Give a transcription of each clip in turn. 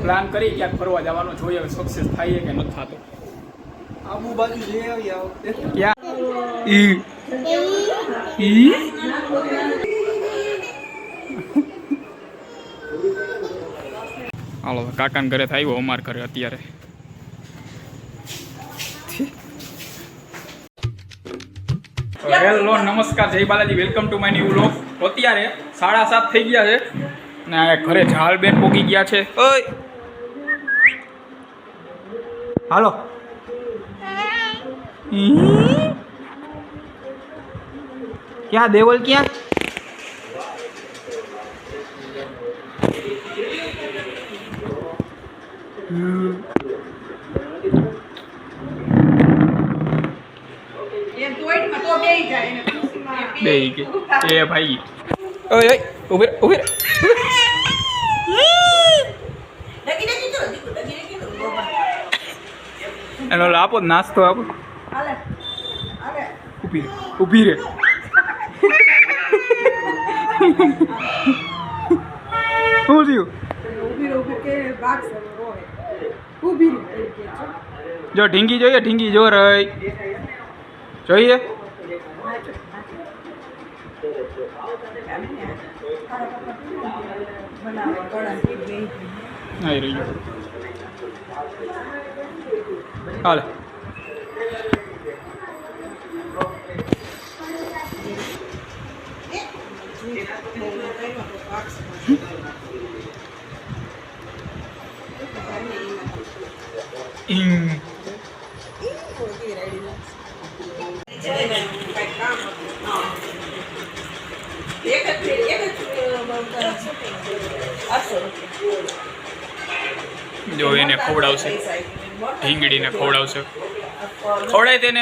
Plan કરી ક્યાંક ફરવા જવાનો, જોઈએ હવે સક્સેસ થાય કે નથી થતો. આબુ બાજુ જઈ આવી આ વખતે. ક્યાં ઈ ઈ હાલો કાકાના ઘરે આવ્યો, અમાર ઘરે અત્યારે. હેલો નમસ્કાર, જય Balaji, welcome to my new vlog. અત્યારે 7:30 થઈ ગયા છે ને આ ઘરે ઝાલબેન પોગી ગયા છે. ઓય હાલો ક્યાં દેવલ ક્યાં? એ ભાઈ ઓય ઉભે ઉભે એનો આપો નાસ્તો આપો. ઊભી રે શું થયું? જો ઢીંગી જોઈએ, ઢીંગી જો રહી જોઈએ. આવી રહી હાલ. જો એને ખવડાવશે, ઢીંગડીને ખવડાવશે. ખવડાય તેને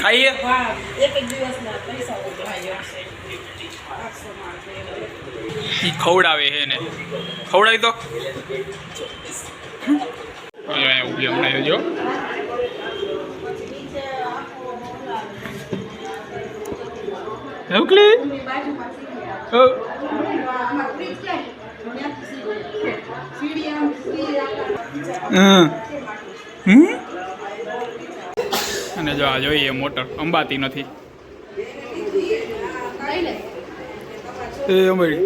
ખાઈએ. ખવડાવે એને, ખવડાવી તો ઉભી હમણાં જો. અને જો આ જોઈએ મોટર અંબાતી નથી એ અમારી.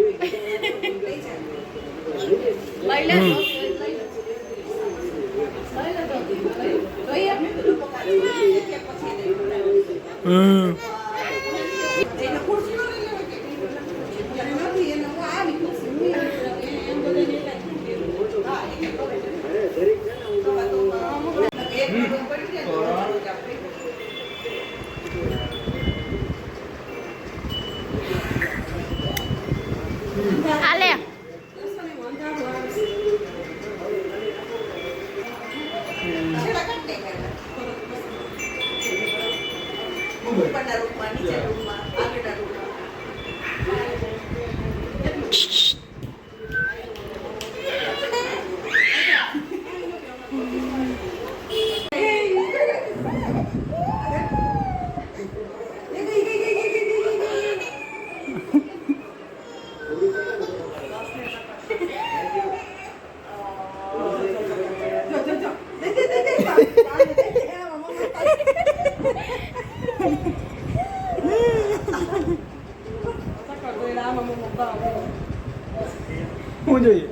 શું જોઈએ?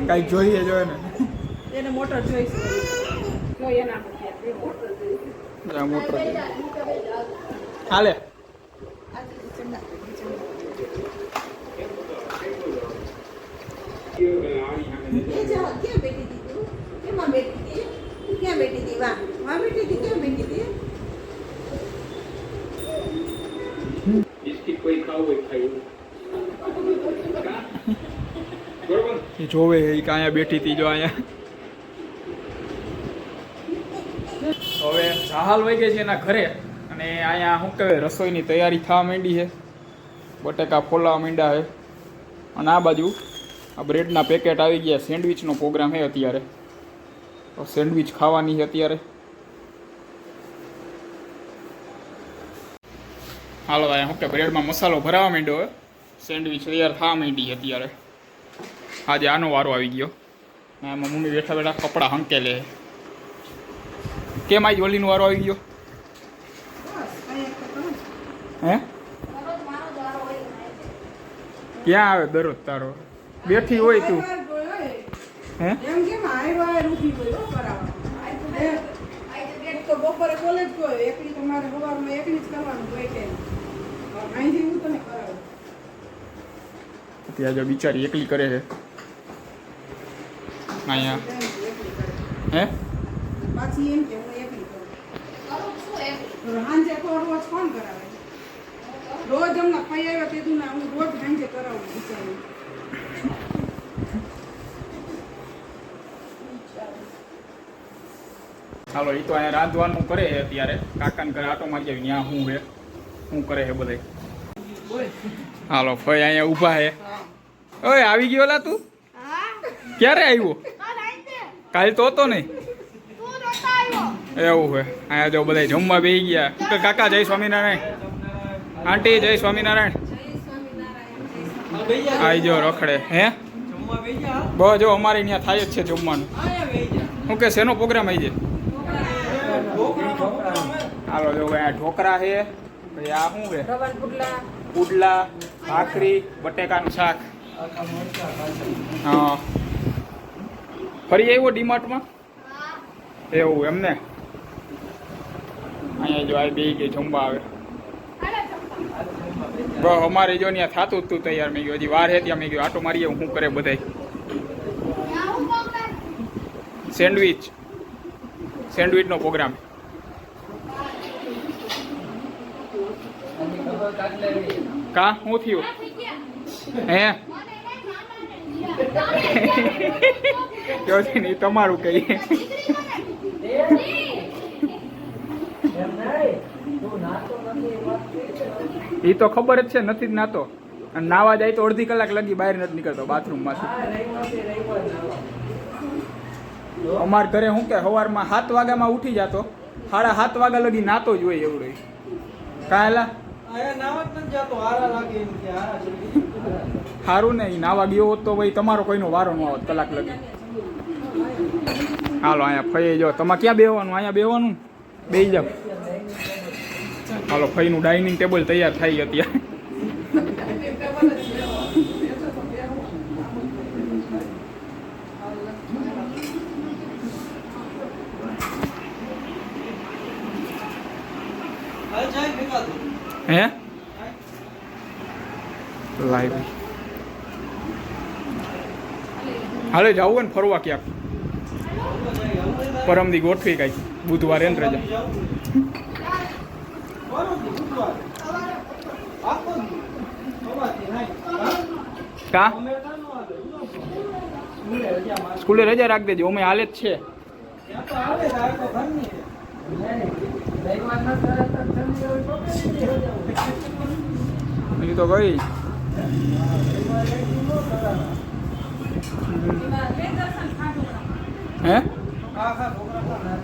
કઈ જોઈએ જોઈએ ને એને મોટર જોઈશે. મોટર હાલે. કોઈ ખાવું ખાઈ જોવે એ કે અહીંયા બેઠી હતી જો અહીંયા. હવે ચાહલ વહી ગઈ છે એના ઘરે અને અહીંયા શું કહેવાય રસોઈની તૈયારી થવા માંડી છે. બટેકા ફોલાવા માંડ્યા છે અને આ બાજુ આ બ્રેડના પેકેટ આવી ગયા. સેન્ડવિચનો પ્રોગ્રામ છે અત્યારે, તો સેન્ડવિચ ખાવાની છે અત્યારે. હાલો અહીંયા શું કે બ્રેડમાં મસાલો ભરાવા માંડ્યો હોય, સેન્ડવિચ તૈયાર થવા માંડી અત્યારે. આજે આનો વારો આવી ગયો. ને આમાં મમ્મી બેઠા બેઠા કપડાં હંકેલે. કેમ આજ ઓલીનો વારો આવી ગયો? હે ક્યાં આવે દરરોજ તારો? બેઠી હોય તું. હે બપોરે કોલેજ ગયો એકલી તો મારે સવારમાં એકલી જ કરવાનું હોય કે અહીંથી હું તને કરાવું. ત્યાં જો બિચારી એકલી કરે છે અહીંયા. હે પાછી એમ કે હું એકલી કરું. સાંજે તો રોજ કોણ કરાવે? રોજ હમણાં ખાઈ આવ્યા તે તું હું રોજ સાંજે કરાવું બિચારી. હાલો એ તો અહીંયા રાંધવાનું કરે છે અત્યારે. કાકાને ઘરે આટો મારી આવી ત્યાં શું છે શું કરે છે બધે. હાલો ફઈ અહીંયા ઊભા છે. ઓય આવી ગયો લા તું? ક્યારે આવ્યો? કાલ તો હતો નહીં. એવું છે. અહીંયા જો બધા જમવા બેસી ગયા. કે કાકા જય સ્વામિનારાયણ. આંટી જય સ્વામિનારાયણ. આવી જો રખડે. હે બસ જો અમારે ત્યાં થાય જ છે જમવાનું. શું કે શેનો પ્રોગ્રામ આવી જાય? હાલો જો અહીંયા ઢોકરા છે. પછી આ શું છે? પુડલા, ભાખરી, બટેકાનું શાક. હા ફરી આવ્યો ડીમાર્ટમાં? એવું એમને. અહીંયા જો આ બે કે જમવા આવે. બસ અમારે જો ત્યાં થતું જ તું તૈયાર. મેં ગયું હજી વાર છે ત્યાં. મેં ગયું આટો મારીએ શું કરે બધાય. સેન્ડવિચનો પ્રોગ્રામ. કા શું થયું? હે નહીં તમારું કહીએ. એ તો ખબર જ છે નથી જ નાતો. અને નાવા જાય તો અડધી કલાક લગી બહાર નથી નીકળતો બાથરૂમમાંથી. અમારા ઘરે શું કે સવારમાં 7 વાગ્યામાં ઉઠી જતો, 7:30 વાગ્યા લગી નાતો જ હોય એવડો. કાયલા સારું ને નાવા ગયો હોત તો ભાઈ તમારો કોઈનો વારો ન આવત કલાક લગી. હાલો અહીંયા ફઈ જો. તમારે ક્યાં બેહવાનું? અહીંયા બેહવાનું. બેસી જાવ. હાલો ફઈનું ડાઇનિંગ ટેબલ તૈયાર થઈ અત્યારે. હે લાઈવ હાલે જવું હોય ને ફરવા ક્યાંક? પરમદી ગોઠવી કાંઈ બુધવારે ને રજા. કા સ્કૂલે રજા રાખી દેજો. અમે હાલે જ છે. બીજું તો કઈ હે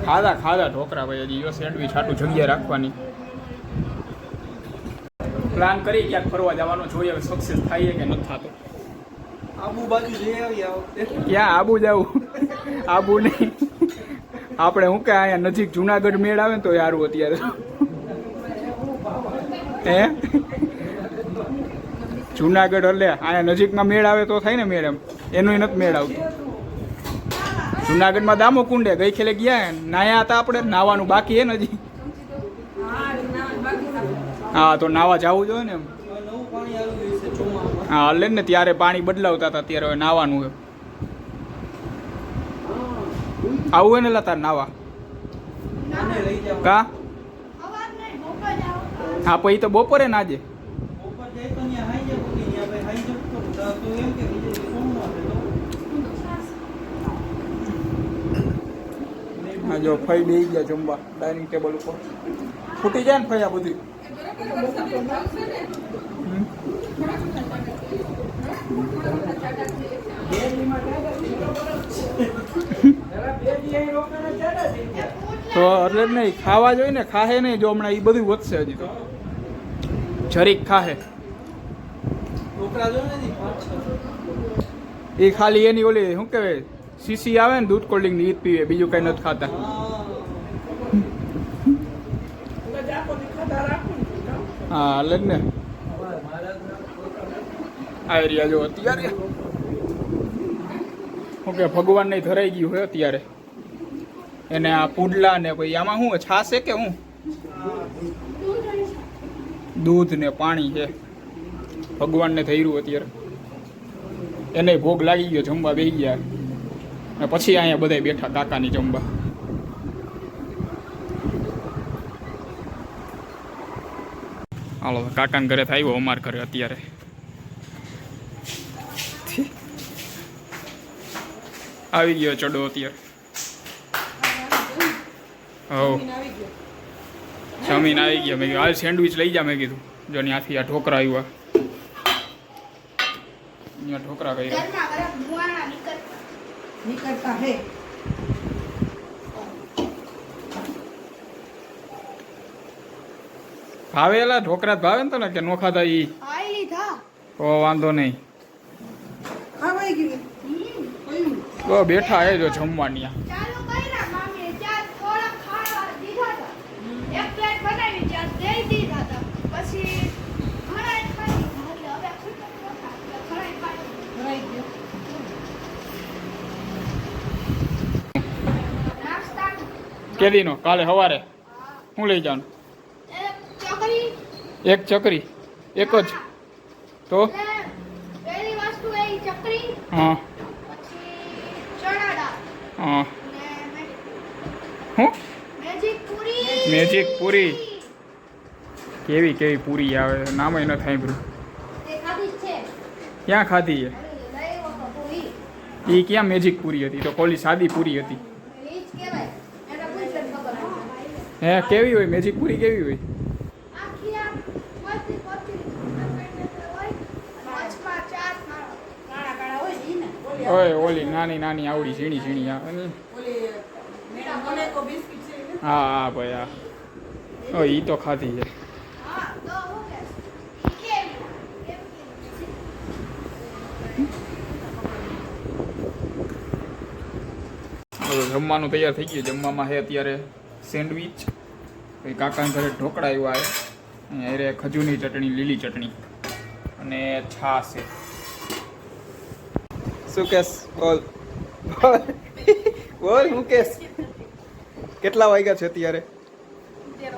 ખાધા ઢોકરા ભાઈ. હજી સેન્ડવીચ આટું જગ્યા રાખવાની પ્લાન કરી ક્યાંક ફરવા જવાનો. જોઈએ હવે સક્સેસ થાય કે નથી થતો. આબુ બાજુ જઈ આવી આ વખતે. ક્યાં આબુ જવું? આબુ નહીં આપણે શું કે અહીંયા નજીક જુનાગઢ મેળ આવે ને તો સારું અત્યારે. હે જુનાગઢ એટલે અહીંયા નજીકમાં મેળ આવે તો થાય ને મેળ. એમ એનું નથી મેળ આવતું. જુનાગઢમાં દામો કુંડે ગઈ ખેલે ગયા નાયા હતા આપણે. નાવાનું બાકી હે ને હજી. હા તો નાવા જવું જોઈએ ને એમ. હા એટલે ને ત્યારે પાણી બદલાવતા હતા. અત્યારે હવે નાવાનું હોય. આવું હોય ને લતા નાવા કા? હા પછી તો બપોરે નાજે. હા જો ફઈ બેસી ગયા જમવા ડાઇનિંગ ટેબલ ઉપર. ફૂટી જાય ને ફઈ આ બધી. તો એટલે જ નહીં ખાવા જોઈએ ને. ખાહે નહીં જો હમણાં એ બધું વધશે હજી તો. જરીક ખાહે છોકરા જો નથી 5-6 એ ખાલી એની ઓલી શું કહેવાય સીસી આવે ને દૂધ કોલ્ડ ડ્રિંક ઈ જ પીવે, બીજું કઈ નથી ખાતા. હા અલગ ને આ એરિયા જો અત્યારે શું કે ભગવાન ને ધરાઈ ગયું હોય અત્યારે એને આ પુડલા ને પછી આમાં શું છાશ છે કે હું દૂધ ને પાણી છે ભગવાન ને થઈ રહ્યું અત્યારે એને ભોગ લાગી ગયો, જમવા બેસી ગયા ને પછી અહીંયા બધા બેઠા કાકાની જમવા. હાલો કાકાને ઘરે આવ્યો અમાર ઘરે અત્યારે. આવી ગયો ચડો અત્યારે. હો જમીન આવી ગયા. મેં કીધું હાલ સેન્ડવિચ લઈ જા. મેં કીધું જો ત્યાંથી આ ઢોકરા આવ્યા, અહીંયા ઢોકરા કર્યા. નીકળતા હે ભાવેલા ઢોકરા ભાવે ને તને કે નો ખાધા ઈ? ઓ વાંધો નહીં. ખાવાઈ ગયું કયું તો બેઠા એ જો જમવાની આ. ભરાઈ ગયું કેદીનો કાલે સવારે હું લઈ જવાનું? એક ચકરી એક જ તો પહેલી વસ્તુ એ ચકરી, હા પછી ચણા દાળ હા અને હું મેજિક પૂરી. મેજિક પૂરી. કેવી કેવી પૂરી આવે, નામ ન થાય બ્રુ. તે ખાધી જ છે. ક્યાં ખાધી છે? લઈ વખત પૂરી એ ક્યાં મેજિક પૂરી હતી? તો કોલી સાદી પૂરી હતી. એ જ કહેવાય. એને પૂછે ખબર આવે. હે કેવી હોય મેજિક પૂરી? કેવી હોય? આખી આ મસ્તી પતરી હોય અને વચમાં ચાર ખાવા. કાળા કાળા હોય ઈ ને ઓય ઓલી નાની નાની આવડી ઝીણી ઝીણી આવે ને. ઓલી મેડમ મને કો બિસ્કિટ છે ને હા હા ભાઈ હા. ઓ ઈ તો ખાધી છે. હા તો હું કે કેવી હવે જમવાનું તૈયાર થઈ ગયું. જમવામાં છે અત્યારે સેન્ડવિચ, પછી કાકાના ઘરે ઢોકળા આવ્યા છે, અહીંયા અરે ખજૂરની ચટણી, લીલી ચટણી અને છાશ છે. શું કેસ બોલ બોલ હું કેસ કેટલા વાગ્યા છે અત્યારે? 10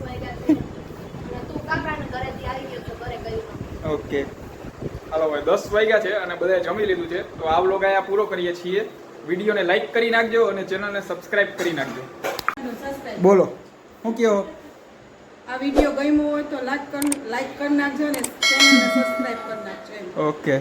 વાગ્યા છે. અને તું કાકાને ઘરેથી આવી ગયો છો, ઘરે ગયું ઓકે હાલો ભાઈ 10 વાગ્યા છે અને બધાએ જમી લીધું છે. તો આ વ્લોગ અહીંયા પૂરો કરીએ છીએ. વિડીયોને લાઈક કરી નાખજો અને ચેનલને સબસ્ક્રાઇબ કરી નાખજો. સબસ્ક્રાઇબ. બોલો હું કયો? આ વિડિયો ગમ્યો હોય તો લાઈક કરી નાખજો ને ચેનલને સબસ્ક્રાઇબ કરી નાખજો એમ. ઓકે